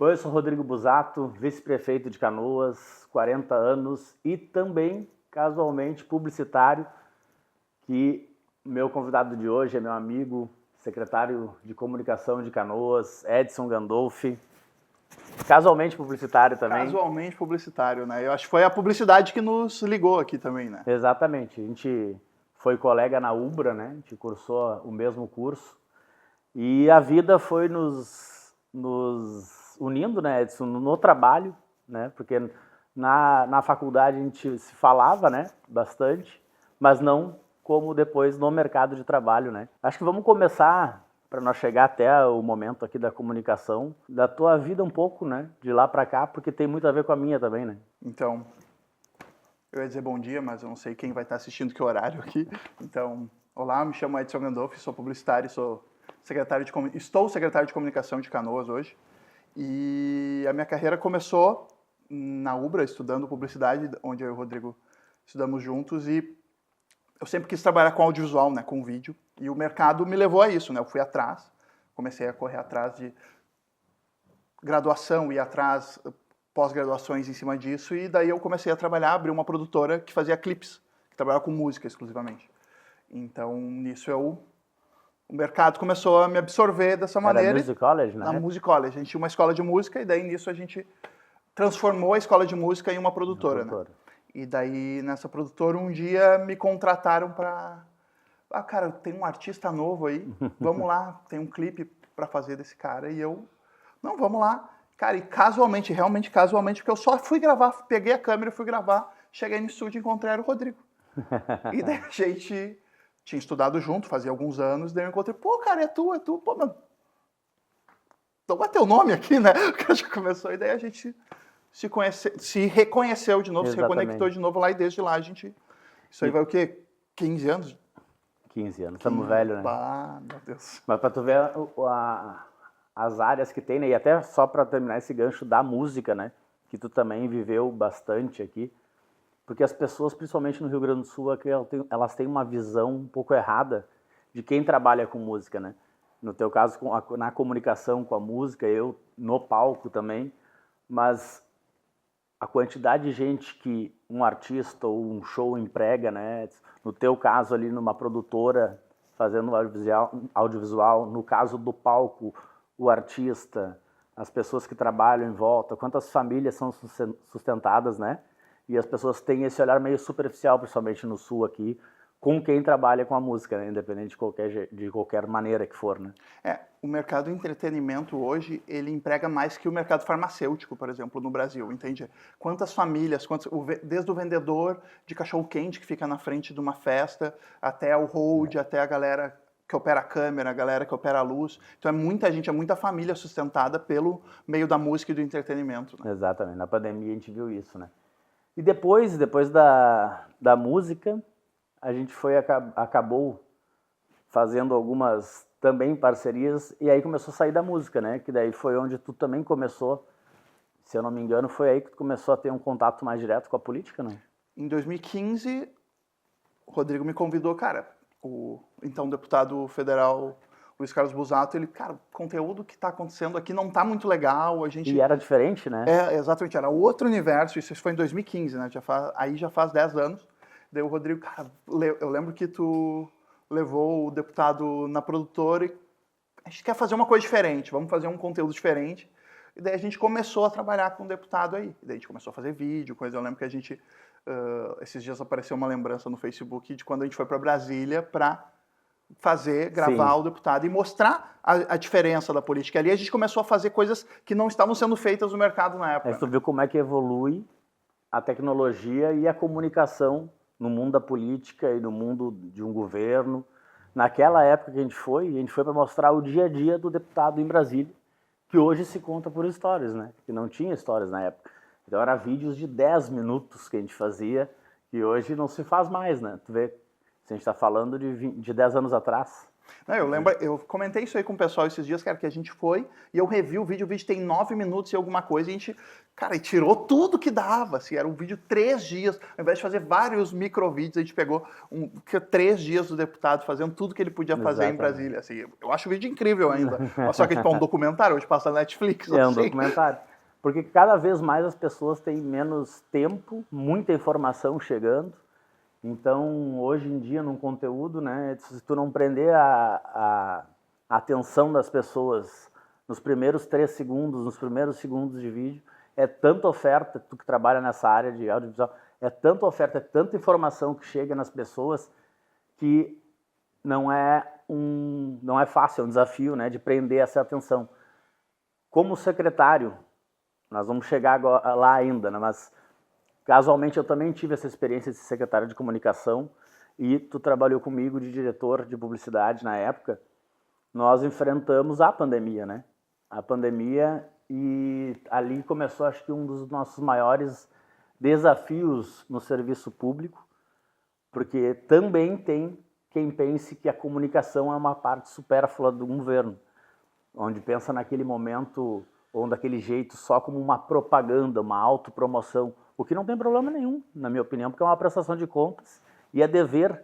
Oi, eu sou Rodrigo Busato, vice-prefeito de Canoas, 40 anos e também, casualmente, publicitário, que meu convidado de hoje é meu amigo, secretário de Comunicação de Canoas, Edson Gandolfi. Casualmente publicitário também. Casualmente publicitário, né? Eu acho que foi a publicidade que nos ligou aqui também, né? Exatamente. A gente foi colega na Ubra, né? A gente cursou o mesmo curso. E a vida foi nos unindo, né, Edson, no trabalho, né? Porque na faculdade a gente se falava, né, bastante, mas não como depois no mercado de trabalho, né? Acho que vamos começar, para nós chegar até o momento aqui da comunicação, da tua vida um pouco, né, de lá para cá, porque tem muito a ver com a minha também, né? Então, eu ia dizer bom dia, mas eu não sei quem vai estar assistindo que horário aqui. Então, olá, me chamo Edson Gandolfi, sou publicitário, estou secretário de Comunicação de Canoas hoje. E a minha carreira começou na Ubra, estudando publicidade, onde eu e o Rodrigo estudamos juntos, e eu sempre quis trabalhar com audiovisual, né, com vídeo, e o mercado me levou a isso, né? Eu fui atrás, comecei a correr atrás de graduação, ir atrás pós-graduações em cima disso, e daí eu comecei a trabalhar, abri uma produtora que fazia clipes, que trabalhava com música exclusivamente. Então, nisso o mercado começou a me absorver dessa maneira. Era Music College, né? Na Music College. A gente tinha uma escola de música e daí nisso a gente transformou a escola de música em uma produtora, né? E daí nessa produtora um dia me contrataram para... Ah, cara, tem um artista novo aí, vamos lá, tem um clipe para fazer desse cara. E eu, não, vamos lá. Cara, e casualmente, realmente casualmente, porque eu só fui gravar, peguei a câmera e fui gravar, cheguei no estúdio e encontrei o Rodrigo. E daí a gente tinha estudado junto, fazia alguns anos, daí eu encontrei, pô, cara, é tu, pô, mano, não vai ter o nome aqui, né? Porque a gente começou, e daí a gente se reconheceu de novo, Exatamente. Se reconectou de novo lá, e desde lá a gente, isso aí vai o quê? 15 anos? 15 anos, estamos velhos, né? Ah, meu Deus. Mas para tu ver as áreas que tem, né? E até só para terminar esse gancho da música, né? Que tu também viveu bastante aqui. Porque as pessoas, principalmente no Rio Grande do Sul, elas têm uma visão um pouco errada de quem trabalha com música, né? No teu caso, na comunicação com a música, eu no palco também, mas a quantidade de gente que um artista ou um show emprega, né? No teu caso ali numa produtora fazendo audiovisual, no caso do palco, o artista, as pessoas que trabalham em volta, quantas famílias são sustentadas, né? E as pessoas têm esse olhar meio superficial, principalmente no Sul aqui, com quem trabalha com a música, né? Independente de qualquer maneira que for, né? O mercado de entretenimento hoje, ele emprega mais que o mercado farmacêutico, por exemplo, no Brasil, entende? Quantas famílias, desde o vendedor de cachorro-quente que fica na frente de uma festa, até o hold, até a galera que opera a câmera, a galera que opera a luz. Então é muita gente, é muita família sustentada pelo meio da música e do entretenimento, né? Exatamente, na pandemia a gente viu isso, né? E depois da música, a gente acabou fazendo algumas também parcerias, e aí começou a sair da música, né? Que daí foi onde tu também começou, se eu não me engano, foi aí que tu começou a ter um contato mais direto com a política, né? Em 2015, o Rodrigo me convidou, cara, o então deputado federal Luiz Carlos Busato, ele, cara, o conteúdo que está acontecendo aqui não está muito legal, a gente... E era diferente, né? Exatamente, era outro universo, isso foi em 2015, né? Aí já faz 10 anos. Daí o Rodrigo, cara, eu lembro que tu levou o deputado na produtora e a gente quer fazer uma coisa diferente, vamos fazer um conteúdo diferente. E daí a gente começou a trabalhar com o deputado aí. E daí a gente começou a fazer vídeo, coisa. Eu lembro que a gente, esses dias apareceu uma lembrança no Facebook de quando a gente foi para Brasília para gravar Sim. o deputado e mostrar a diferença da política. Ali a gente começou a fazer coisas que não estavam sendo feitas no mercado na época. Aí tu viu como é que evolui a tecnologia e a comunicação no mundo da política e no mundo de um governo. Naquela época que a gente foi para mostrar o dia a dia do deputado em Brasília, que hoje se conta por histórias, né? Que não tinha histórias na época. Então eram vídeos de 10 minutos que a gente fazia, que hoje não se faz mais, né? Tu vê, se a gente está falando de 10 anos atrás. Não, eu lembro, eu comentei isso aí com o pessoal esses dias, cara, que a gente foi e eu revi o vídeo tem 9 minutos e alguma coisa, e a gente, cara, e tirou tudo que dava, assim, era um vídeo 3 dias, ao invés de fazer vários microvídeos, a gente pegou 3 dias do deputado fazendo tudo que ele podia fazer em Brasília, assim, eu acho o vídeo incrível ainda, mas só que tipo, é um documentário, hoje passa na Netflix, É um assim. documentário. Porque cada vez mais as pessoas têm menos tempo, muita informação chegando. Então, hoje em dia, num conteúdo, né, se tu não prender a atenção das pessoas nos primeiros 3 segundos, nos primeiros segundos de vídeo, é tanta oferta, tu que trabalha nessa área de audiovisual, é tanta oferta, é tanta informação que chega nas pessoas que não é fácil, é um desafio, né, de prender essa atenção. Como secretário, nós vamos chegar agora, lá ainda, né, mas casualmente eu também tive essa experiência de ser secretário de comunicação e tu trabalhou comigo de diretor de publicidade na época. Nós enfrentamos a pandemia, né? A pandemia, e ali começou, acho que um dos nossos maiores desafios no serviço público, porque também tem quem pense que a comunicação é uma parte supérflua do governo, onde pensa naquele momento ou daquele jeito só como uma propaganda, uma autopromoção, o que não tem problema nenhum, na minha opinião, porque é uma prestação de contas e é dever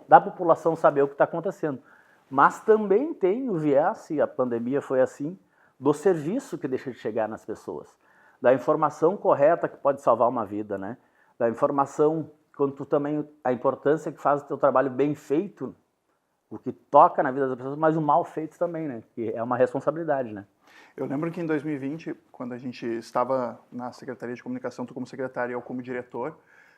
da população saber o que está acontecendo. Mas também tem o viés, e a pandemia foi assim, do serviço que deixa de chegar nas pessoas, da informação correta que pode salvar uma vida, né? Da informação, quando tu também, a importância que faz o teu trabalho bem feito, o que toca na vida das pessoas, mas o mal feito também, né? Que é uma responsabilidade, né? Eu lembro que em 2020, quando a gente estava na Secretaria de Comunicação, tu como secretário e eu como diretor,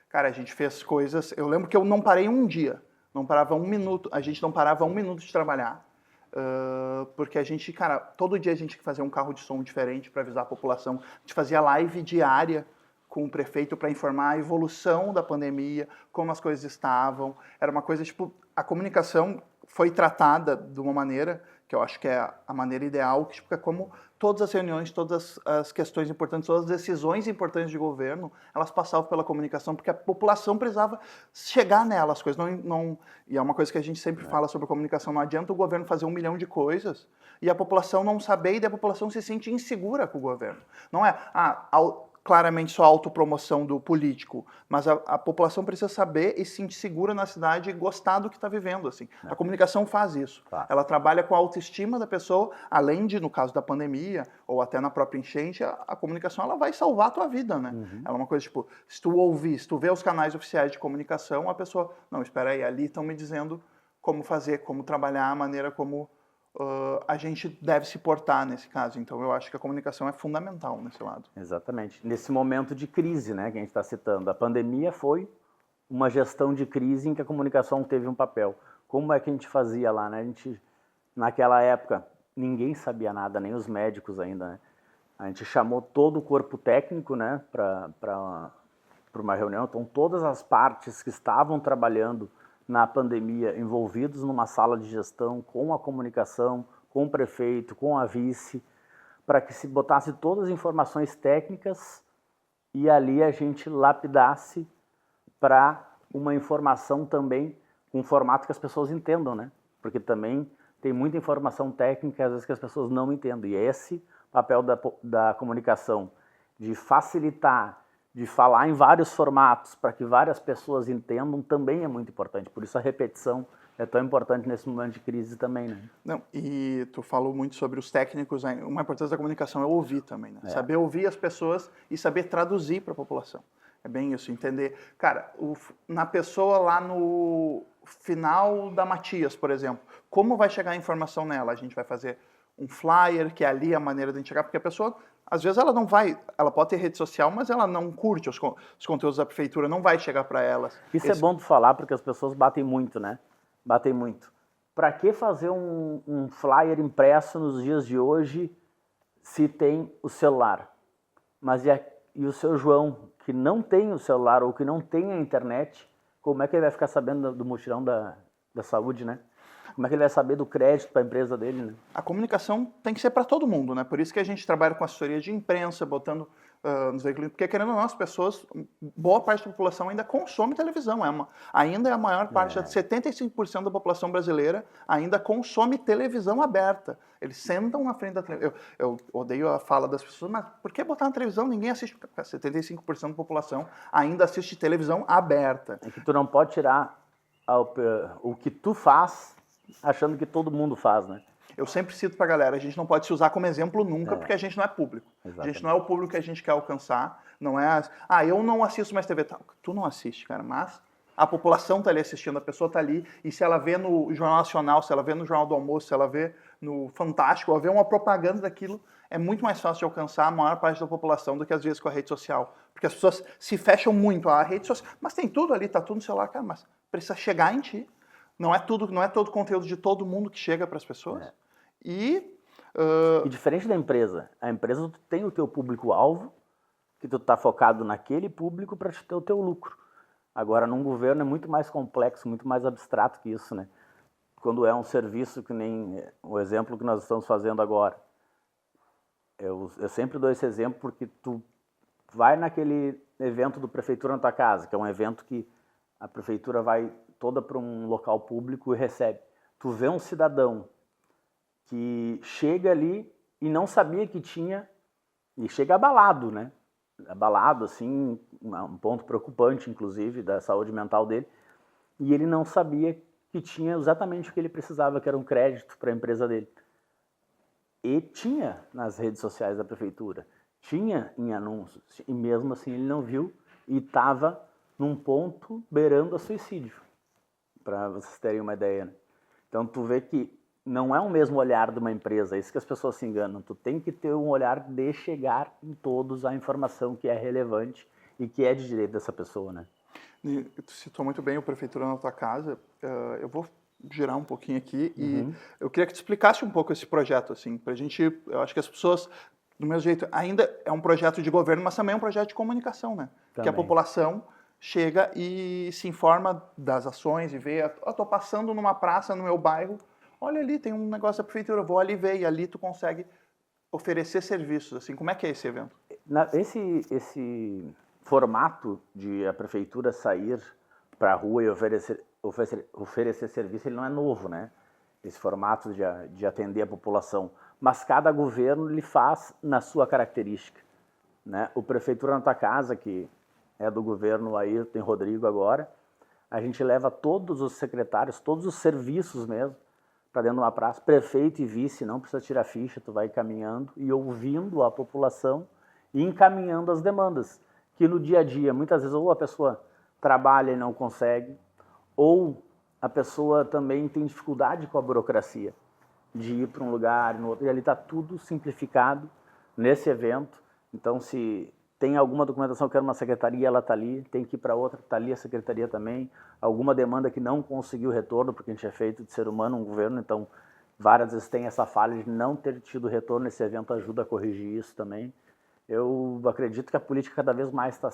cara, a gente fez coisas... Eu lembro que eu não parei um dia, não parava um minuto, a gente não parava um minuto de trabalhar, porque a gente, cara, todo dia a gente fazia um carro de som diferente para avisar a população, a gente fazia live diária com o prefeito para informar a evolução da pandemia, como as coisas estavam, era uma coisa, tipo, a comunicação foi tratada de uma maneira que eu acho que é a maneira ideal, que tipo, é como todas as reuniões, todas as questões importantes, todas as decisões importantes de governo, elas passavam pela comunicação, porque a população precisava chegar nela, as coisas e é uma coisa que a gente sempre fala sobre a comunicação, não adianta o governo fazer 1 milhão de coisas e a população não saber, e a população se sente insegura com o governo. Não é, claramente só a autopromoção do político, mas a população precisa saber e se sentir segura na cidade e gostar do que está vivendo, assim. A comunicação faz isso. Claro. Ela trabalha com a autoestima da pessoa, além de, no caso da pandemia, ou até na própria enchente, a comunicação ela vai salvar a tua vida, né? Uhum. Ela é uma coisa, tipo, se tu vê os canais oficiais de comunicação, a pessoa, não, espera aí, ali estão me dizendo como fazer, como trabalhar, a maneira como a gente deve se portar nesse caso. Então, eu acho que a comunicação é fundamental nesse lado. Exatamente. Nesse momento de crise, né, que a gente está citando, a pandemia foi uma gestão de crise em que a comunicação teve um papel. Como é que a gente fazia lá, né? A gente, naquela época, ninguém sabia nada, nem os médicos ainda, né? A gente chamou todo o corpo técnico, né, para uma reunião. Então, todas as partes que estavam trabalhando na pandemia, envolvidos numa sala de gestão, com a comunicação, com o prefeito, com a vice, para que se botasse todas as informações técnicas e ali a gente lapidasse para uma informação também com um formato que as pessoas entendam, né? Porque também tem muita informação técnica, às vezes, que as pessoas não entendem. E esse papel da comunicação, de facilitar, de falar em vários formatos para que várias pessoas entendam, também é muito importante. Por isso a repetição é tão importante nesse momento de crise também, né? Não, e tu falou muito sobre os técnicos, uma importância da comunicação é ouvir também, né? Saber ouvir as pessoas e saber traduzir para a população. É bem isso, entender. Cara, na pessoa lá no final da Matias, por exemplo, como vai chegar a informação nela? A gente vai fazer um flyer, que é ali a maneira de enxergar, porque a pessoa, às vezes ela não vai, ela pode ter rede social, mas ela não curte os conteúdos da prefeitura, não vai chegar para elas. Isso é bom de falar, porque as pessoas batem muito, né? Batem muito. Para que fazer um flyer impresso nos dias de hoje se tem o celular? Mas e o seu João, que não tem o celular ou que não tem a internet, como é que ele vai ficar sabendo do mutirão da saúde, né? Como é que ele vai saber do crédito para a empresa dele, né? A comunicação tem que ser para todo mundo, né? Por isso que a gente trabalha com assessoria de imprensa, botando nos veículos, porque querendo ou não, as pessoas, boa parte da população ainda consome televisão, ainda é a maior parte, 75% da população brasileira ainda consome televisão aberta. Eles sentam na frente da televisão. Eu odeio a fala das pessoas, mas por que botar na televisão? Ninguém assiste. 75% da população ainda assiste televisão aberta. É que tu não pode tirar o que tu faz achando que todo mundo faz, né? Eu sempre cito pra galera, a gente não pode se usar como exemplo nunca, porque a gente não é público. Exatamente. A gente não é o público que a gente quer alcançar, não é... eu não assisto mais TV. Tu não assiste, cara, mas a população tá ali assistindo, a pessoa tá ali, e se ela vê no Jornal Nacional, se ela vê no Jornal do Almoço, se ela vê no Fantástico, ela vê uma propaganda daquilo, é muito mais fácil de alcançar a maior parte da população do que às vezes com a rede social. Porque as pessoas se fecham muito à rede social, mas tem tudo ali, tá tudo no celular, cara, mas precisa chegar em ti. Não é todo o conteúdo de todo mundo que chega para as pessoas. E diferente da empresa, a empresa tu tem o teu público-alvo, que tu tá focado naquele público para ter o teu lucro. Agora, num governo é muito mais complexo, muito mais abstrato que isso, né? Quando é um serviço que nem o exemplo que nós estamos fazendo agora. Eu sempre dou esse exemplo porque tu vai naquele evento do Prefeitura na tua casa, que é um evento que a Prefeitura vai toda para um local público e recebe. Tu vê um cidadão que chega ali e não sabia que tinha, e chega abalado, né? Abalado, assim, um ponto preocupante, inclusive, da saúde mental dele, e ele não sabia que tinha exatamente o que ele precisava, que era um crédito para a empresa dele. E tinha nas redes sociais da prefeitura, tinha em anúncios, e mesmo assim ele não viu e estava num ponto beirando a suicídio, para vocês terem uma ideia, né? Então tu vê que não é o mesmo olhar de uma empresa, é isso que as pessoas se enganam. Tu tem que ter um olhar de chegar em todos a informação que é relevante e que é de direito dessa pessoa, né? Tu citou muito bem o Prefeitura na tua casa. Eu vou girar um pouquinho aqui e eu queria que tu explicasse um pouco esse projeto, assim, pra gente, eu acho que as pessoas, do mesmo jeito, ainda é um projeto de governo, mas também é um projeto de comunicação, né? Também. Que a população chega e se informa das ações e vê, tô passando numa praça no meu bairro, olha ali, tem um negócio da prefeitura, eu vou ali ver, e ali tu consegue oferecer serviços, assim, como é que é esse evento? Esse formato de a prefeitura sair para a rua e oferecer serviço, ele não é novo, né? Esse formato de atender a população, mas cada governo ele faz na sua característica, né? O Prefeitura na Tua Casa, que é do governo Ayrton Rodrigo agora, a gente leva todos os secretários, todos os serviços mesmo, para dentro de uma praça, prefeito e vice, não precisa tirar ficha, tu vai caminhando e ouvindo a população e encaminhando as demandas, que no dia a dia, muitas vezes, ou a pessoa trabalha e não consegue, ou a pessoa também tem dificuldade com a burocracia, de ir para um lugar, no outro, e ali está tudo simplificado nesse evento. Então, se tem alguma documentação que era uma secretaria, ela está ali, tem que ir para outra, está ali a secretaria também. Alguma demanda que não conseguiu retorno, porque a gente é feito de ser humano, um governo, então várias vezes tem essa falha de não ter tido retorno, esse evento ajuda a corrigir isso também. Eu acredito que a política cada vez mais está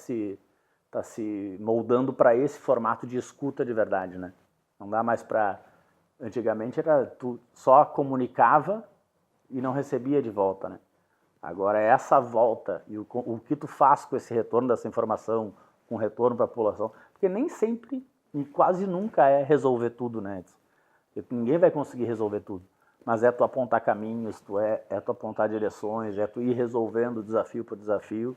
se moldando para esse formato de escuta de verdade, né? Não dá mais para... Antigamente era tu só comunicava e não recebia de volta, né? Agora, essa volta e o que tu faz com esse retorno dessa informação, com retorno para a população, porque nem sempre e quase nunca é resolver tudo, né, Edson? Porque ninguém vai conseguir resolver tudo, mas é tu apontar caminhos, é tu apontar direções, é tu ir resolvendo desafio por desafio,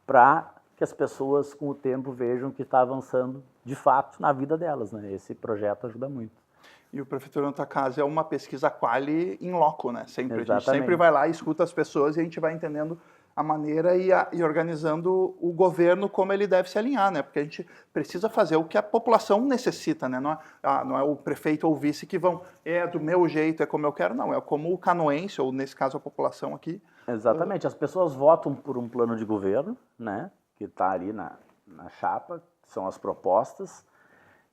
para que as pessoas, com o tempo, vejam que está avançando, de fato, na vida delas, né? Esse projeto ajuda muito. E o Prefeitura na Tua Casa é uma pesquisa quali in loco, né? Sempre. Exatamente. A gente sempre vai lá, escuta as pessoas e a gente vai entendendo a maneira e organizando o governo como ele deve se alinhar, né? Porque a gente precisa fazer o que a população necessita, né? Não é o prefeito ou o vice que vão, do meu jeito, é como eu quero, não. É como o canoense, ou nesse caso a população aqui. Exatamente. As pessoas votam por um plano de governo, né? Que está ali na chapa, que são as propostas,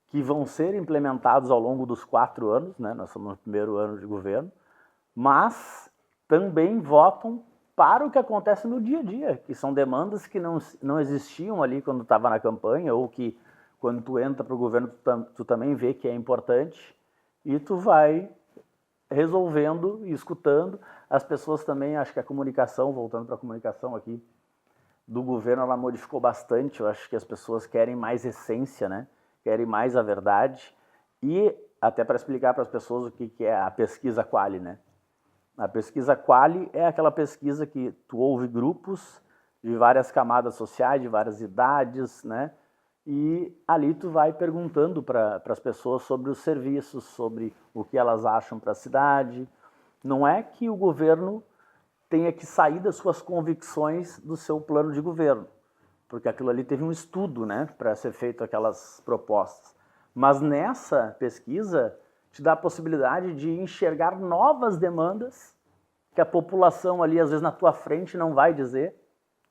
que vão ser implementados ao longo dos 4 anos, né? Nós estamos no primeiro ano de governo, mas também votam para o que acontece no dia a dia, que são demandas que não existiam ali quando estava na campanha, ou que quando tu entra para o governo tu também vê que é importante, e tu vai resolvendo e escutando. As pessoas também, acho que a comunicação, voltando para a comunicação aqui, do governo ela modificou bastante. Eu acho que as pessoas querem mais essência, né? Querem mais a verdade. E até para explicar para as pessoas o que é a pesquisa Qualy, né? A pesquisa Qualy é aquela pesquisa que tu ouve grupos de várias camadas sociais, de várias idades, né? E ali tu vai perguntando para as pessoas sobre os serviços, sobre o que elas acham para a cidade. Não é que o governo tenha que sair das suas convicções do seu plano de governo, porque aquilo ali teve um estudo, né, para ser feito aquelas propostas. Mas nessa pesquisa te dá a possibilidade de enxergar novas demandas que a população ali, às vezes, na tua frente não vai dizer,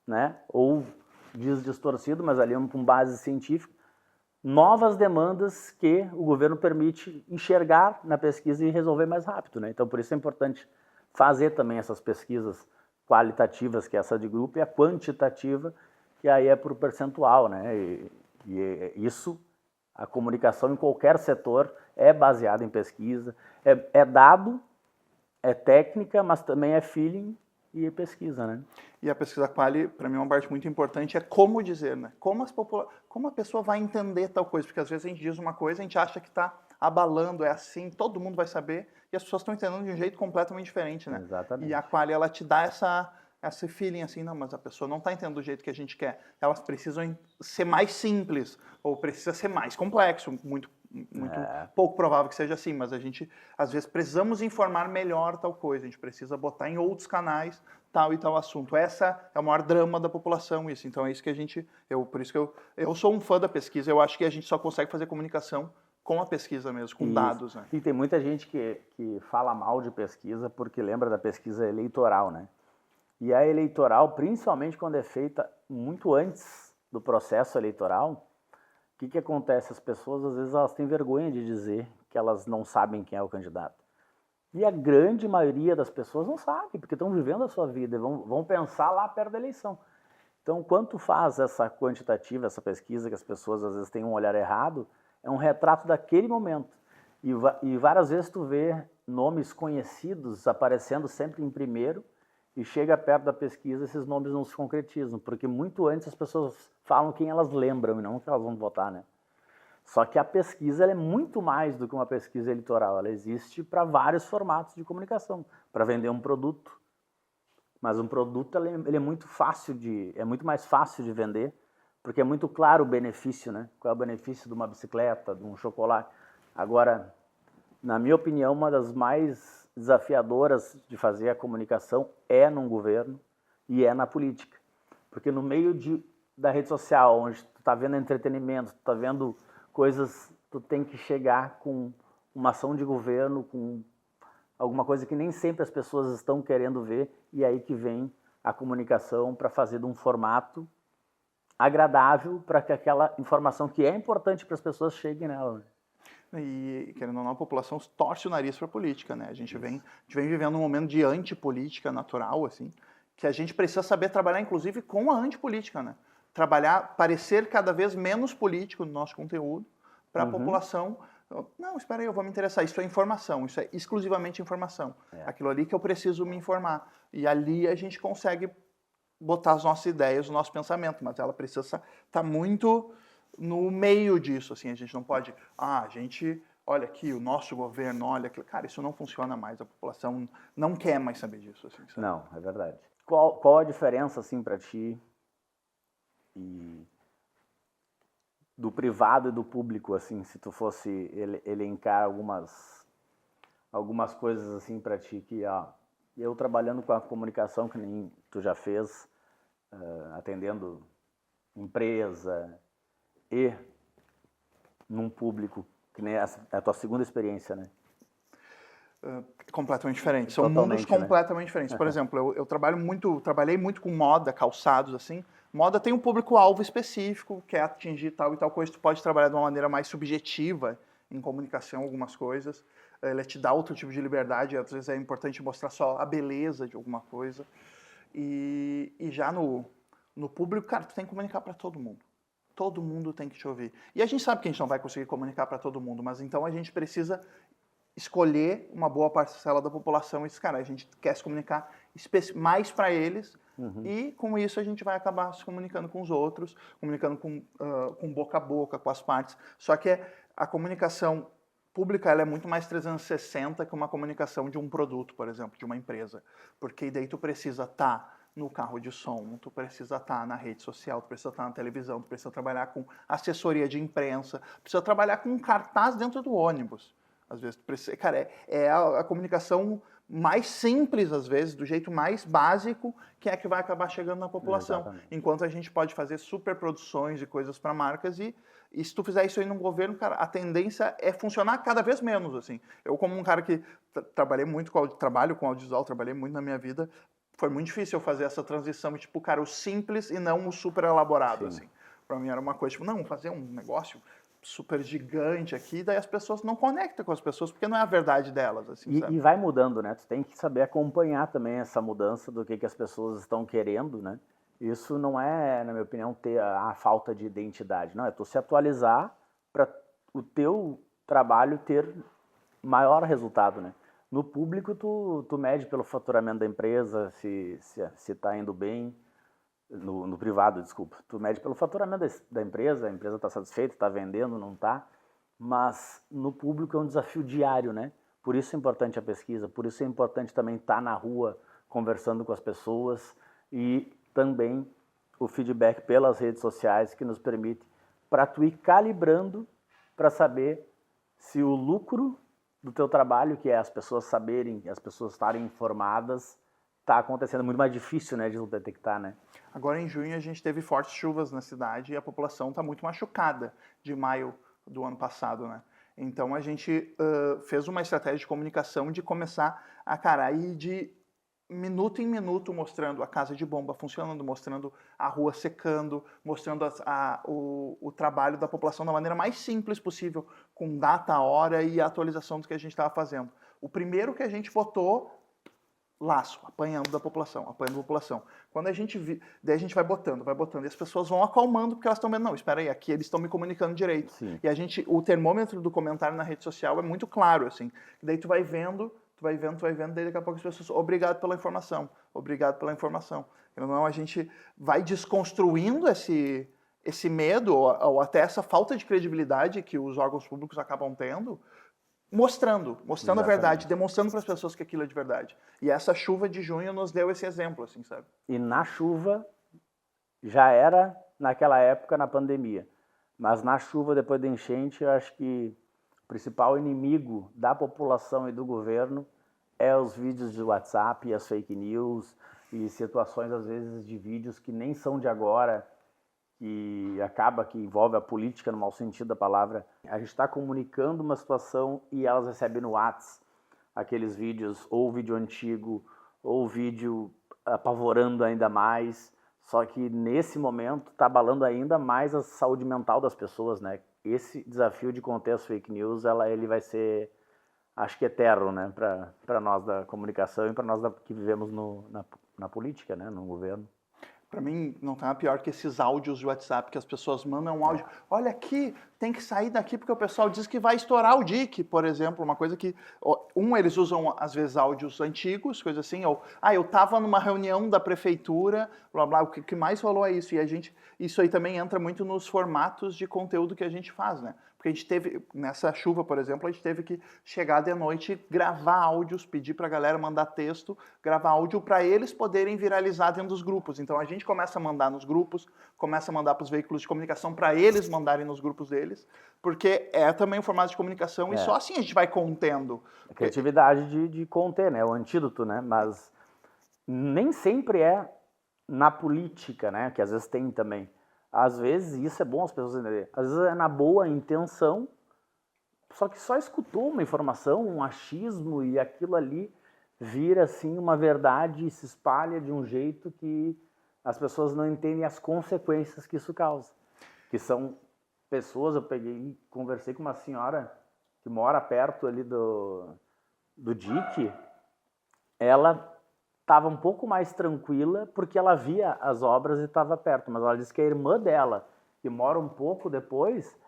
né, ou diz distorcido, mas ali com base científica, novas demandas que o governo permite enxergar na pesquisa e resolver mais rápido, né? Então, por isso é importante fazer também essas pesquisas qualitativas, que é essa de grupo, e a quantitativa, que aí é por percentual, né? E isso, a comunicação em qualquer setor é baseada em pesquisa, é dado, é técnica, mas também é feeling e pesquisa, né? E a pesquisa Qualy, para mim, uma parte muito importante é como dizer, né? Como a pessoa vai entender tal coisa, porque às vezes a gente diz uma coisa, a gente acha que está abalando, é assim, todo mundo vai saber, e as pessoas estão entendendo de um jeito completamente diferente, né? Exatamente. E a Qualy, ela te dá esse feeling assim, não, mas a pessoa não está entendendo do jeito que a gente quer. Elas precisam ser mais simples, ou precisa ser mais complexo, muito pouco provável que seja assim, mas a gente, às vezes, precisamos informar melhor tal coisa, a gente precisa botar em outros canais tal e tal assunto. Essa é o maior drama da população, isso. Então é isso que a gente, por isso que eu sou um fã da pesquisa, eu acho que a gente só consegue fazer comunicação com a pesquisa mesmo, com dados, né? E tem muita gente que fala mal de pesquisa porque lembra da pesquisa eleitoral, né? E a eleitoral, principalmente quando é feita muito antes do processo eleitoral, o que acontece? As pessoas, às vezes, elas têm vergonha de dizer que elas não sabem quem é o candidato. E a grande maioria das pessoas não sabe, porque estão vivendo a sua vida, vão pensar lá perto da eleição. Então, quando tu faz essa quantitativa, essa pesquisa, que as pessoas, às vezes, têm um olhar errado, é um retrato daquele momento. E várias vezes tu vê nomes conhecidos aparecendo sempre em primeiro, e chega perto da pesquisa, esses nomes não se concretizam, porque muito antes as pessoas falam quem elas lembram e não que elas vão votar, né? Só que a pesquisa ela é muito mais do que uma pesquisa eleitoral, ela existe para vários formatos de comunicação, para vender um produto. Mas um produto ele é muito mais fácil de vender, porque é muito claro o benefício, né? Qual é o benefício de uma bicicleta, de um chocolate. Agora, na minha opinião, uma das mais desafiadoras de fazer a comunicação é num governo e é na política. Porque no meio da rede social, onde tu está vendo entretenimento, tu está vendo coisas, tu tem que chegar com uma ação de governo, com alguma coisa que nem sempre as pessoas estão querendo ver, e aí que vem a comunicação para fazer de um formato agradável para que aquela informação que é importante para as pessoas chegue nela. E, querendo ou não, a população torce o nariz para a política, né? A gente vem vivendo um momento de antipolítica natural, assim, que a gente precisa saber trabalhar, inclusive, com a antipolítica, né? Parecer cada vez menos político no nosso conteúdo, para a população. Não, espera aí, eu vou me interessar. Isso é informação, isso é exclusivamente informação. Aquilo ali que eu preciso me informar. E ali a gente consegue botar as nossas ideias, o nosso pensamento, mas ela precisa estar muito no meio disso, assim, a gente não pode, olha aqui, o nosso governo, olha, cara, isso não funciona mais, a população não quer mais saber disso, assim, sabe? Não, é verdade. Qual a diferença, assim, para ti do privado e do público, assim, se tu fosse elencar algumas coisas, assim, para ti, que, eu trabalhando com a comunicação, que nem tu já fez, atendendo empresa, e num público, que nem é a tua segunda experiência, né? Completamente diferentes. São mundos completamente diferentes. Por exemplo, eu trabalhei muito com moda, calçados, assim. Moda tem um público-alvo específico, que é atingir tal e tal coisa. Tu pode trabalhar de uma maneira mais subjetiva em comunicação, algumas coisas. Ela te dá outro tipo de liberdade. Às vezes é importante mostrar só a beleza de alguma coisa. E já no público, cara, tu tem que comunicar para todo mundo. Todo mundo tem que te ouvir. E a gente sabe que a gente não vai conseguir comunicar para todo mundo, mas então a gente precisa escolher uma boa parcela da população e dizer, cara, a gente quer se comunicar mais para eles e com isso a gente vai acabar se comunicando com os outros, comunicando com boca a boca, com as partes. Só que a comunicação pública ela é muito mais 360 que uma comunicação de um produto, por exemplo, de uma empresa. Porque daí tu precisa estar no carro de som, tu precisa estar na rede social, tu precisa estar na televisão, tu precisa trabalhar com assessoria de imprensa, precisa trabalhar com um cartaz dentro do ônibus. Às vezes, tu precisa, cara, é a comunicação mais simples, às vezes, do jeito mais básico, que é que vai acabar chegando na população. Exatamente. Enquanto a gente pode fazer superproduções e coisas para marcas e se tu fizer isso aí no governo, cara, a tendência é funcionar cada vez menos, assim. Eu, como um cara que trabalho com audiovisual, trabalhei muito na minha vida, foi muito difícil eu fazer essa transição, tipo, cara, o simples e não o super elaborado, assim. Para mim era uma coisa, tipo, não, fazer um negócio super gigante aqui, daí as pessoas não conectam com as pessoas, porque não é a verdade delas, assim, sabe? E vai mudando, né? Tu tem que saber acompanhar também essa mudança do que as pessoas estão querendo, né? Isso não é, na minha opinião, ter a falta de identidade. Não, é tu se atualizar para o teu trabalho ter maior resultado, né? No público, tu mede pelo faturamento da empresa, se tá indo bem. No privado, desculpa. Tu mede pelo faturamento da empresa, a empresa está satisfeita, está vendendo, não está. Mas no público é um desafio diário, né? Por isso é importante a pesquisa, por isso é importante também estar na rua conversando com as pessoas e também o feedback pelas redes sociais que nos permite para tu ir calibrando para saber se o lucro do teu trabalho, que é as pessoas saberem, as pessoas estarem informadas, está acontecendo. É muito mais difícil, né, de detectar, né? Agora em junho a gente teve fortes chuvas na cidade e a população está muito machucada de maio do ano passado, né? Então a gente fez uma estratégia de comunicação de começar a ir de minuto em minuto mostrando a casa de bomba funcionando, mostrando a rua secando, mostrando o trabalho da população da maneira mais simples possível, com data, hora e atualização do que a gente estava fazendo. O primeiro que a gente botou, laço, apanhando da população, apanhando a população. Quando a gente daí a gente vai botando, e as pessoas vão acalmando porque elas estão vendo, não, espera aí, aqui eles estão me comunicando direito. Sim. E o termômetro do comentário na rede social é muito claro, assim. Daí tu vai vendo, daí daqui a pouco as pessoas, obrigado pela informação. Então a gente vai desconstruindo esse medo ou até essa falta de credibilidade que os órgãos públicos acabam tendo, mostrando a verdade, demonstrando para as pessoas que aquilo é de verdade. E essa chuva de junho nos deu esse exemplo, assim, sabe? E na chuva, já era naquela época, na pandemia. Mas na chuva, depois da enchente, eu acho que o principal inimigo da população e do governo é os vídeos de WhatsApp, as fake news e situações, às vezes, de vídeos que nem são de agora, que envolve a política no mau sentido da palavra. A gente está comunicando uma situação e elas recebem no WhatsApp aqueles vídeos, ou vídeo antigo, ou vídeo apavorando ainda mais. Só que nesse momento está abalando ainda mais a saúde mental das pessoas, né? Esse desafio de conter as fake news, ele vai ser, acho que eterno, né? Para nós da comunicação e para nós que vivemos na política, né? No governo. Para mim, não tem nada pior que esses áudios de WhatsApp que as pessoas mandam um áudio. Olha aqui, tem que sair daqui porque o pessoal diz que vai estourar o DIC, por exemplo. Uma coisa que... eles usam, às vezes, áudios antigos, coisa assim. Ou, eu estava numa reunião da prefeitura, blá, blá. O que mais rolou é isso. E isso aí também entra muito nos formatos de conteúdo que a gente faz, né? Porque a gente teve, nessa chuva, por exemplo, a gente teve que chegar de noite, gravar áudios, pedir para a galera mandar texto, gravar áudio para eles poderem viralizar dentro dos grupos. Então a gente começa a mandar nos grupos, começa a mandar para os veículos de comunicação para eles mandarem nos grupos deles, porque é também um formato de comunicação e só assim a gente vai contendo. A criatividade de conter, né? O antídoto, né? Mas nem sempre é na política, né? Que às vezes tem também. Às vezes, isso é bom as pessoas entenderem, às vezes é na boa intenção, só que só escutou uma informação, um achismo, e aquilo ali vira assim uma verdade e se espalha de um jeito que as pessoas não entendem as consequências que isso causa. Que são pessoas, eu conversei com uma senhora que mora perto ali do DIC, ela estava um pouco mais tranquila porque ela via as obras e estava perto, mas ela disse que a irmã dela, que mora um pouco depois,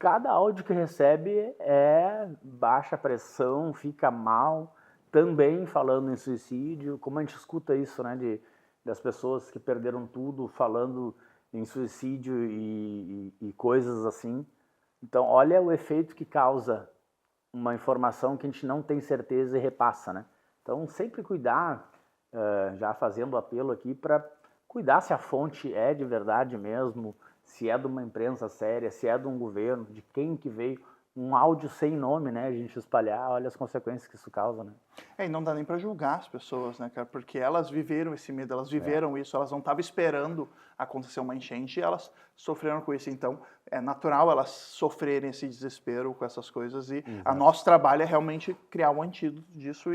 cada áudio que recebe é baixa pressão, fica mal, também falando em suicídio, como a gente escuta isso, né, das pessoas que perderam tudo falando em suicídio e coisas assim. Então, olha o efeito que causa uma informação que a gente não tem certeza e repassa, né? Então, sempre cuidar, já fazendo apelo aqui, para cuidar se a fonte é de verdade mesmo, se é de uma imprensa séria, se é de um governo, de quem que veio. Um áudio sem nome, né? A gente espalhar, olha as consequências que isso causa, né? E não dá nem para julgar as pessoas, né, cara? Porque elas viveram esse medo, elas viveram isso, elas não estavam esperando acontecer uma enchente e elas sofreram com isso. Então, é natural elas sofrerem esse desespero com essas coisas e a nosso trabalho é realmente criar um antídoto disso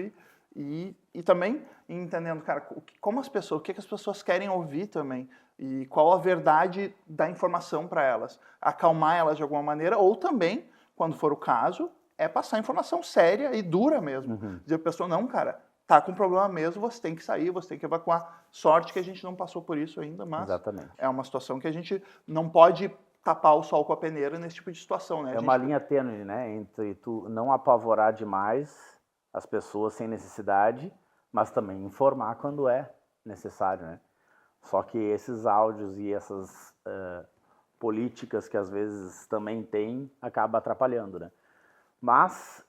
e também entendendo, cara, como as pessoas, o que as pessoas querem ouvir também e qual a verdade da informação para elas. Acalmar elas de alguma maneira ou também, quando for o caso, é passar informação séria e dura mesmo. Dizer a pessoa, não, cara, tá com problema mesmo, você tem que sair, você tem que evacuar. Sorte que a gente não passou por isso ainda, mas é uma situação que a gente não pode tapar o sol com a peneira nesse tipo de situação, né? É uma linha tênue, né, entre tu não apavorar demais as pessoas sem necessidade, mas também informar quando é necessário, né? Só que esses áudios e essas políticas que às vezes também tem, acaba atrapalhando, né? Mas,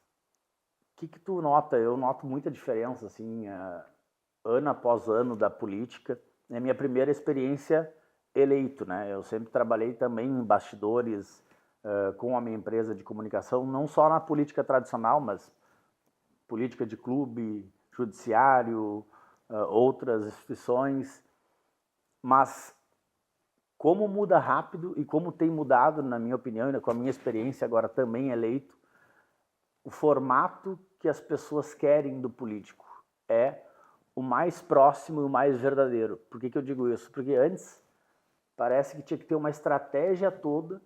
o que tu nota? Eu noto muita diferença, assim, ano após ano da política. É minha primeira experiência eleito, né? Eu sempre trabalhei também em bastidores com a minha empresa de comunicação, não só na política tradicional, mas política de clube, judiciário, outras instituições. Mas como muda rápido e como tem mudado, na minha opinião, e com a minha experiência agora também eleito, o formato que as pessoas querem do político é o mais próximo e o mais verdadeiro. Por que eu digo isso? Porque antes parece que tinha que ter uma estratégia toda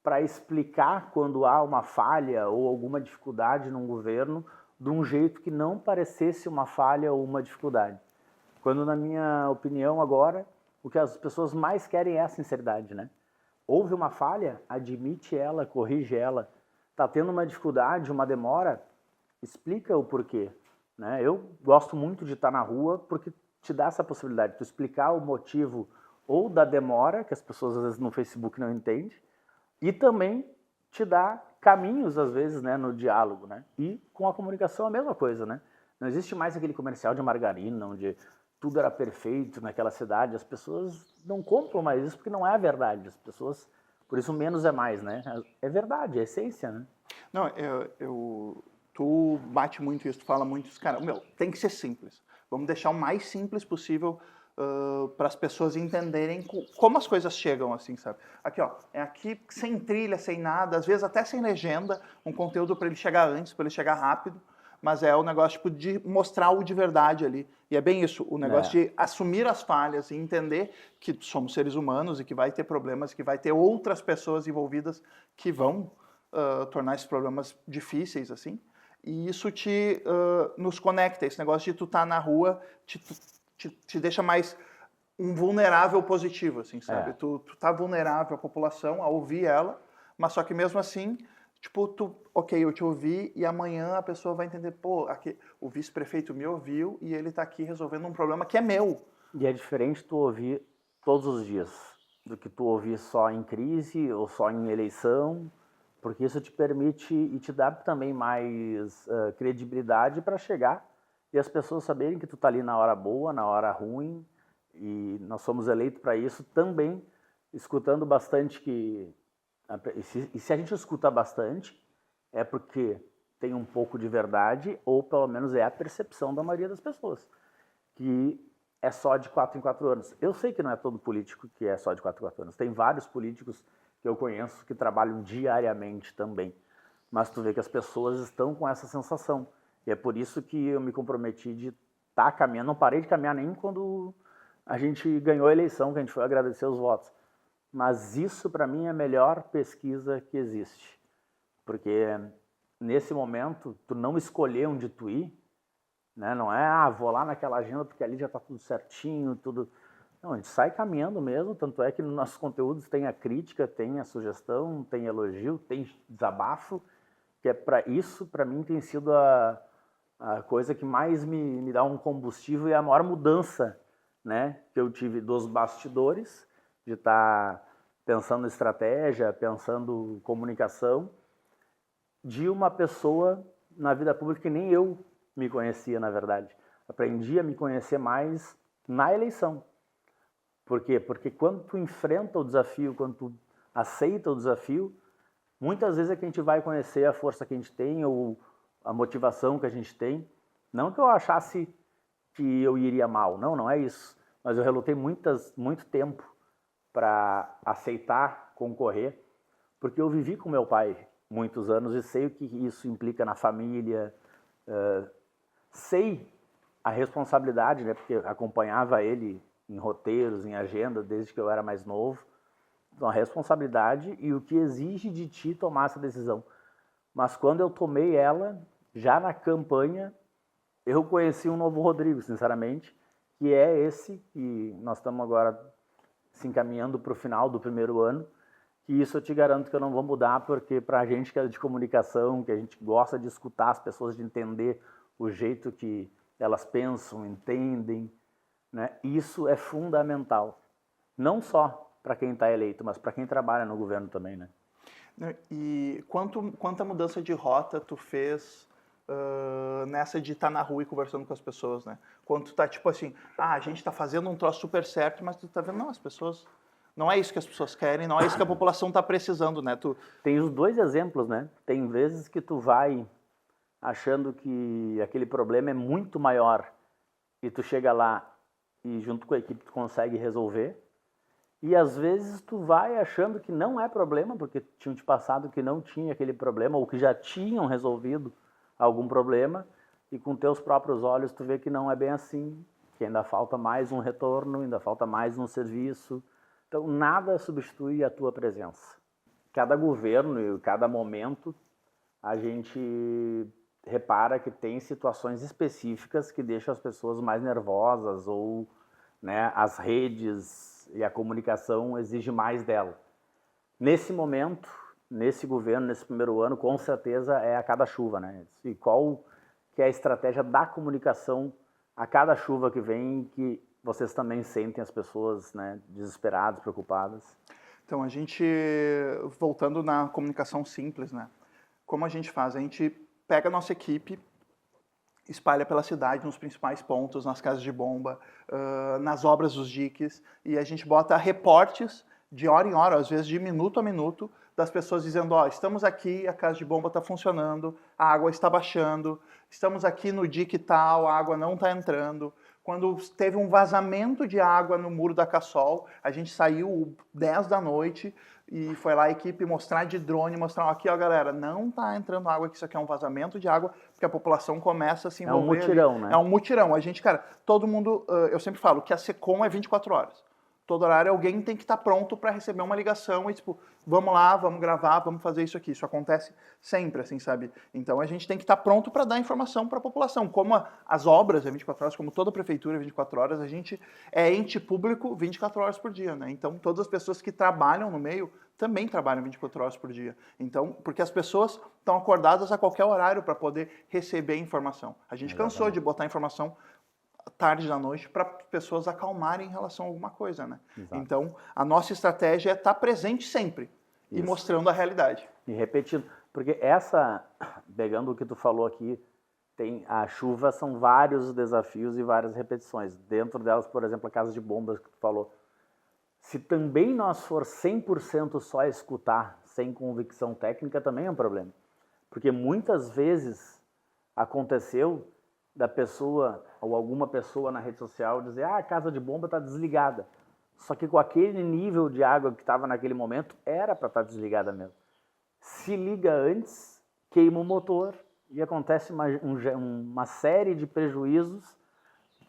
para explicar quando há uma falha ou alguma dificuldade num governo de um jeito que não parecesse uma falha ou uma dificuldade. Quando, na minha opinião, agora, o que as pessoas mais querem é a sinceridade, né? Houve uma falha, admite ela, corrige ela. Está tendo uma dificuldade, uma demora, explica o porquê. Né? Eu gosto muito de estar na rua porque te dá essa possibilidade de tu explicar o motivo ou da demora, que as pessoas às vezes no Facebook não entendem, e também te dá caminhos, às vezes, né, no diálogo. Né? E com a comunicação a mesma coisa. Né? Não existe mais aquele comercial de margarina, onde tudo era perfeito naquela cidade. As pessoas não compram mais isso porque não é a verdade. As pessoas... Por isso, menos é mais, né? É verdade, é essência, né? Não, tu bate muito isso, tu fala muito isso. Cara, tem que ser simples. Vamos deixar o mais simples possível para as pessoas entenderem como as coisas chegam, assim, sabe? Aqui, ó, é aqui sem trilha, sem nada, às vezes até sem legenda, um conteúdo para ele chegar antes, para ele chegar rápido. Mas é o negócio tipo, de mostrar o de verdade ali. E é bem isso, o negócio de assumir as falhas e entender que somos seres humanos e que vai ter problemas, que vai ter outras pessoas envolvidas que vão tornar esses problemas difíceis, assim. E isso nos conecta. Esse negócio de tu estar na rua te deixa mais um vulnerável positivo, assim, sabe? Tu tá vulnerável à população, a ouvir ela, mas só que mesmo assim... Tipo, ok, eu te ouvi e amanhã a pessoa vai entender, pô, aqui, o vice-prefeito me ouviu e ele tá aqui resolvendo um problema que é meu. E é diferente tu ouvir todos os dias do que tu ouvir só em crise ou só em eleição, porque isso te permite e te dá também mais credibilidade para chegar e as pessoas saberem que tu tá ali na hora boa, na hora ruim, e nós somos eleitos para isso também, escutando bastante que... E se a gente escuta bastante, é porque tem um pouco de verdade, ou pelo menos é a percepção da maioria das pessoas, que é só de 4 em 4 anos. Eu sei que não é todo político que é só de 4 em 4 anos. Tem vários políticos que eu conheço que trabalham diariamente também. Mas tu vê que as pessoas estão com essa sensação. E é por isso que eu me comprometi de estar caminhando. Não parei de caminhar nem quando a gente ganhou a eleição, que a gente foi agradecer os votos. Mas isso, para mim, é a melhor pesquisa que existe. Porque, nesse momento, tu não escolher onde tu ir, né? Não é, vou lá naquela agenda porque ali já está tudo certinho, tudo... Não, a gente sai caminhando mesmo, tanto é que nos nossos conteúdos tem a crítica, tem a sugestão, tem elogio, tem desabafo, que é para isso, para mim, tem sido a coisa que mais me dá um combustível e a maior mudança, né, que eu tive dos bastidores, de estar pensando estratégia, pensando comunicação, de uma pessoa na vida pública que nem eu me conhecia, na verdade. Aprendi a me conhecer mais na eleição. Por quê? Porque quando tu enfrenta o desafio, quando tu aceita o desafio, muitas vezes é que a gente vai conhecer a força que a gente tem ou a motivação que a gente tem. Não que eu achasse que eu iria mal, não é isso. Mas eu relutei muito tempo para aceitar concorrer, porque eu vivi com meu pai muitos anos e sei o que isso implica na família, sei a responsabilidade, né, porque acompanhava ele em roteiros, em agenda, desde que eu era mais novo. Então, a responsabilidade e o que exige de ti tomar essa decisão. Mas quando eu tomei ela, já na campanha, eu conheci um novo Rodrigo, sinceramente, que é esse que nós estamos agora se encaminhando para o final do primeiro ano, que isso eu te garanto que eu não vou mudar, porque para a gente que é de comunicação, que a gente gosta de escutar as pessoas, de entender o jeito que elas pensam, entendem, né? Isso é fundamental. Não só para quem está eleito, mas para quem trabalha no governo também, né? E quanta mudança de rota tu fez nessa de estar na rua e conversando com as pessoas, né? Quando tu tá tipo assim, a gente tá fazendo um troço super certo, mas tu tá vendo, não, as pessoas... Não é isso que as pessoas querem, não é isso que a população tá precisando, né? Tem os dois exemplos, né? Tem vezes que tu vai achando que aquele problema é muito maior e tu chega lá e junto com a equipe tu consegue resolver. E às vezes tu vai achando que não é problema, porque tinham te passado que não tinha aquele problema ou que já tinham resolvido algum problema e com teus próprios olhos tu vê que não é bem assim, que ainda falta mais um retorno, ainda falta mais um serviço. Então nada substitui a tua presença. Cada governo e cada momento a gente repara que tem situações específicas que deixam as pessoas mais nervosas ou, né, as redes e a comunicação exigem mais dela. Nesse momento, nesse governo, nesse primeiro ano, com certeza é a cada chuva, né? E qual que é a estratégia da comunicação a cada chuva que vem, que vocês também sentem as pessoas, né, desesperadas, preocupadas? Então, a gente, voltando na comunicação simples, né? Como a gente faz? A gente pega a nossa equipe, espalha pela cidade, nos principais pontos, nas casas de bomba, nas obras dos diques, e a gente bota reportes de hora em hora, às vezes de minuto a minuto, das pessoas dizendo, ó, estamos aqui, a casa de bomba está funcionando, a água está baixando, estamos aqui no dique tal, a água não está entrando. Quando teve um vazamento de água no muro da Cassol, a gente saiu 10 da noite e foi lá a equipe mostrar de drone, mostrar, aqui ó galera, não tá entrando água aqui, isso aqui é um vazamento de água, porque a população começa a se envolver. É um mutirão, ali. Né? É um mutirão. A gente, cara, todo mundo, eu sempre falo que a SECOM é 24 horas. Todo horário alguém tem que estar pronto para receber uma ligação e tipo, vamos lá, vamos gravar, vamos fazer isso aqui. Isso acontece sempre, assim, sabe? Então a gente tem que estar pronto para dar informação para a população. Como as obras é 24 horas, como toda a prefeitura é 24 horas, a gente é ente público 24 horas por dia, né? Então todas as pessoas que trabalham no meio também trabalham 24 horas por dia. Então, porque as pessoas estão acordadas a qualquer horário para poder receber informação. A gente cansou de botar informação tarde da noite para pessoas acalmarem em relação a alguma coisa, né? Exato. Então, a nossa estratégia é estar presente sempre e mostrando a realidade. E repetindo, porque pegando o que tu falou aqui, a chuva são vários desafios e várias repetições. Dentro delas, por exemplo, a casa de bombas que tu falou. Se também nós for 100% só escutar, sem convicção técnica, também é um problema. Porque muitas vezes aconteceu da pessoa ou alguma pessoa na rede social dizer a casa de bomba está desligada. Só que com aquele nível de água que estava naquele momento, era para estar desligada mesmo. Se liga antes, queima o motor e acontece uma série de prejuízos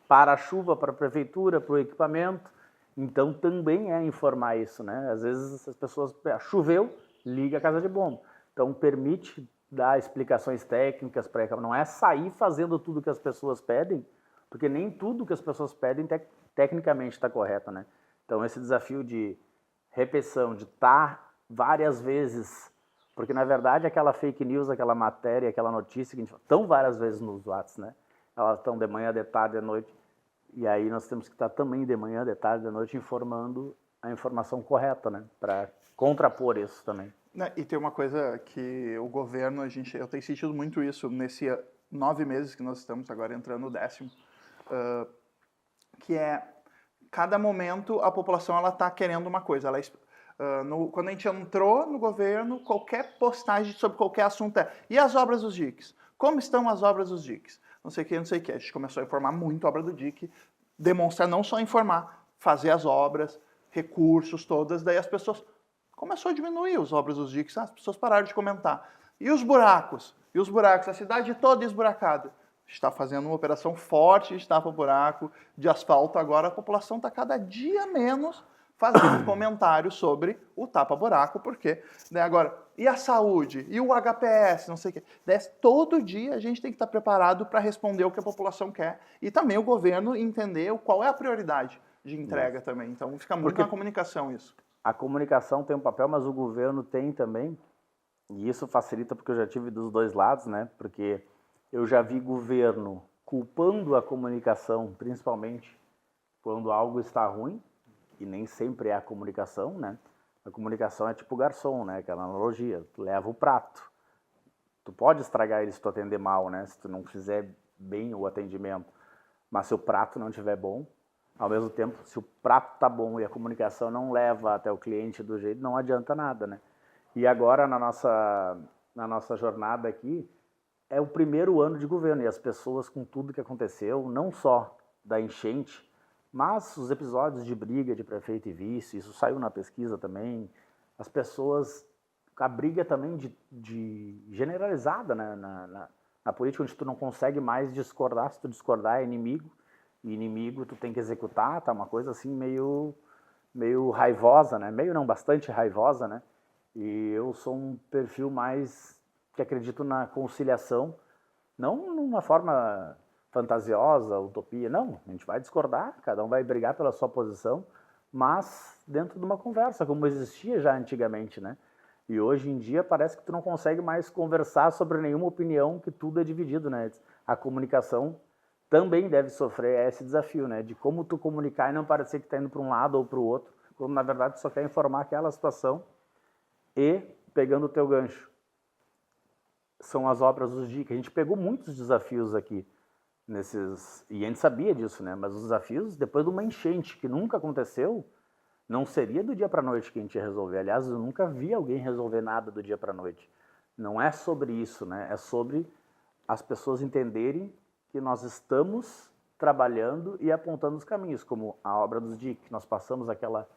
para a chuva, para a prefeitura, para o equipamento. Então também é informar isso, né? Às vezes as pessoas, choveu, liga a casa de bomba. Então permite dar explicações técnicas para não é sair fazendo tudo que as pessoas pedem, Porque nem tudo que as pessoas pedem tecnicamente está correto, né? Então esse desafio de repetição, de estar várias vezes, porque na verdade aquela fake news, aquela matéria, aquela notícia que a gente fala, estão várias vezes nos WhatsApp, né? Elas estão de manhã, de tarde, de noite, e aí nós temos que estar também de manhã, de tarde, de noite informando a informação correta, né? Para contrapor isso também. E tem uma coisa que o governo, eu tenho sentido muito isso nesse 9 meses que nós estamos agora entrando no 10º, que é, cada momento a população ela está querendo uma coisa. Quando a gente entrou no governo, qualquer postagem sobre qualquer assunto e as obras dos diques? Como estão as obras dos diques? Não sei o que, não sei o que. A gente começou a informar muito a obra do dique, demonstrar, não só informar, fazer as obras, recursos todas, daí as pessoas... Começou a diminuir as obras dos diques, as pessoas pararam de comentar. E os buracos? E os buracos? A cidade toda esburacada. Está fazendo uma operação forte de tapa-buraco, de asfalto. Agora a população está cada dia menos fazendo comentários sobre o tapa-buraco, porque, né, agora, e a saúde? E o HPS? Não sei o quê. Todo dia a gente tem que estar preparado para responder o que a população quer. E também o governo entender qual é a prioridade de entrega também. Então fica muito na comunicação isso. A comunicação tem um papel, mas o governo tem também, e isso facilita porque eu já tive dos dois lados, né? Porque eu já vi governo culpando a comunicação, principalmente quando algo está ruim, e nem sempre é a comunicação, né? A comunicação é tipo garçom, né? Aquela analogia, tu leva o prato. Tu pode estragar ele se tu atender mal, né? Se tu não fizer bem o atendimento. Mas se o prato não estiver bom, ao mesmo tempo, se o prato tá bom e a comunicação não leva até o cliente do jeito, não adianta nada, né? E agora, na nossa jornada aqui, é o primeiro ano de governo, e as pessoas, com tudo que aconteceu, não só da enchente, mas os episódios de briga de prefeito e vice, isso saiu na pesquisa também, as pessoas, a briga também generalizada, né, na política, onde tu não consegue mais discordar, se tu discordar é inimigo, e inimigo tu tem que executar, tá uma coisa assim meio raivosa, né? Meio não, bastante raivosa, né? E eu sou um perfil mais que acredito na conciliação, não numa forma fantasiosa, utopia, não. A gente vai discordar, cada um vai brigar pela sua posição, mas dentro de uma conversa, como existia já antigamente, né? E hoje em dia parece que tu não consegue mais conversar sobre nenhuma opinião, que tudo é dividido, né? A comunicação também deve sofrer esse desafio, né? De como tu comunicar e não parecer que está indo para um lado ou para o outro, quando na verdade tu só quer informar aquela situação. E, pegando o teu gancho, são as obras dos diques. A gente pegou muitos desafios aqui, e a gente sabia disso, né? Mas os desafios, depois de uma enchente que nunca aconteceu, não seria do dia para a noite que a gente ia resolver. Aliás, eu nunca vi alguém resolver nada do dia para a noite. Não é sobre isso, né? É sobre as pessoas entenderem que nós estamos trabalhando e apontando os caminhos, como a obra dos diques. Nós passamos aquela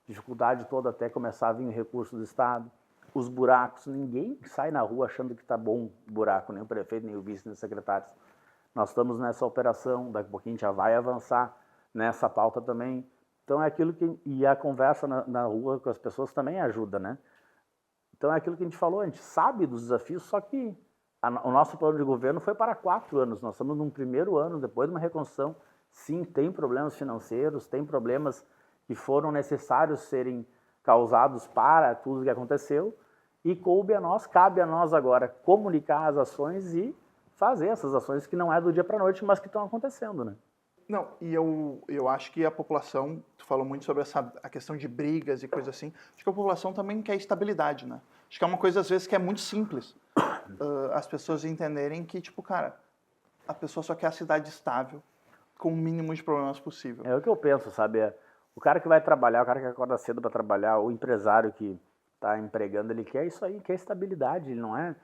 dificuldade toda até começar a vir o recurso do Estado. Os buracos, ninguém sai na rua achando que está bom o buraco, nem o prefeito, nem o vice, nem os secretários. Nós estamos nessa operação, daqui a pouquinho a gente já vai avançar nessa pauta também. Então é aquilo que... E a conversa na rua com as pessoas também ajuda, né? Então é aquilo que a gente falou, a gente sabe dos desafios, só que o nosso plano de governo foi para 4 anos. Nós estamos num primeiro ano, depois de uma reconstrução. Sim, tem problemas financeiros, tem problemas que foram necessários serem causados para tudo que aconteceu. E cabe a nós agora comunicar as ações e fazer essas ações que não é do dia para a noite, mas que estão acontecendo, né? Não, e eu acho que a população, tu falou muito sobre a questão de brigas e coisa assim, acho que a população também quer estabilidade, né? Acho que é uma coisa, às vezes, que é muito simples. As pessoas entenderem que, tipo, cara, a pessoa só quer a cidade estável, com o mínimo de problemas possível. É o que eu penso, sabe? O cara que vai trabalhar, o cara que acorda cedo para trabalhar, o empresário que está empregando, ele quer isso aí, quer estabilidade, ele não é...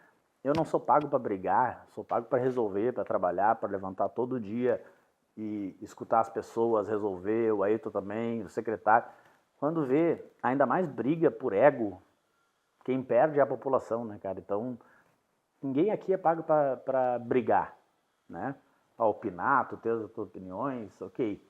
Eu não sou pago para brigar, sou pago para resolver, para trabalhar, para levantar todo dia e escutar as pessoas, resolver, o Ayrton também, o secretário. Quando vê, ainda mais briga por ego, quem perde é a população, né, cara? Então, ninguém aqui é pago para brigar, né? Para opinar, tu ter as tuas opiniões, ok.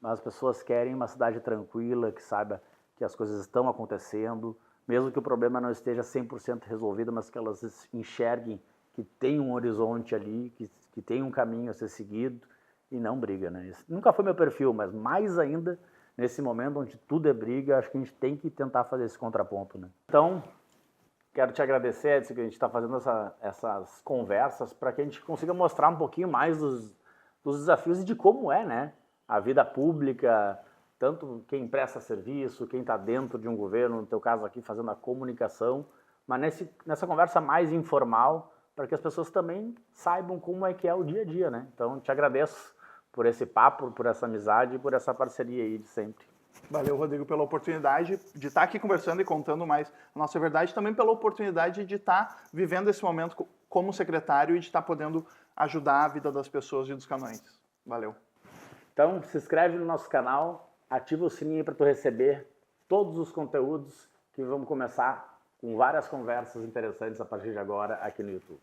Mas as pessoas querem uma cidade tranquila, que saiba que as coisas estão acontecendo, mesmo que o problema não esteja 100% resolvido, mas que elas enxerguem que tem um horizonte ali, que tem um caminho a ser seguido e não briga, né? Esse nunca foi meu perfil, mas mais ainda nesse momento onde tudo é briga, acho que a gente tem que tentar fazer esse contraponto, né? Então, quero te agradecer, Edson, que a gente está fazendo essas conversas para que a gente consiga mostrar um pouquinho mais dos desafios e de como é, né? A vida pública, tanto quem presta serviço, quem está dentro de um governo, no teu caso aqui fazendo a comunicação, mas nessa conversa mais informal, para que as pessoas também saibam como é que é o dia a dia, né? Então, te agradeço por esse papo, por essa amizade e por essa parceria aí de sempre. Valeu, Rodrigo, pela oportunidade de estar aqui conversando e contando mais a nossa verdade, também pela oportunidade de estar vivendo esse momento como secretário e de estar podendo ajudar a vida das pessoas e dos canoenses. Valeu. Então, se inscreve no nosso canal, ativa o sininho para tu receber todos os conteúdos que vamos começar com várias conversas interessantes a partir de agora aqui no YouTube.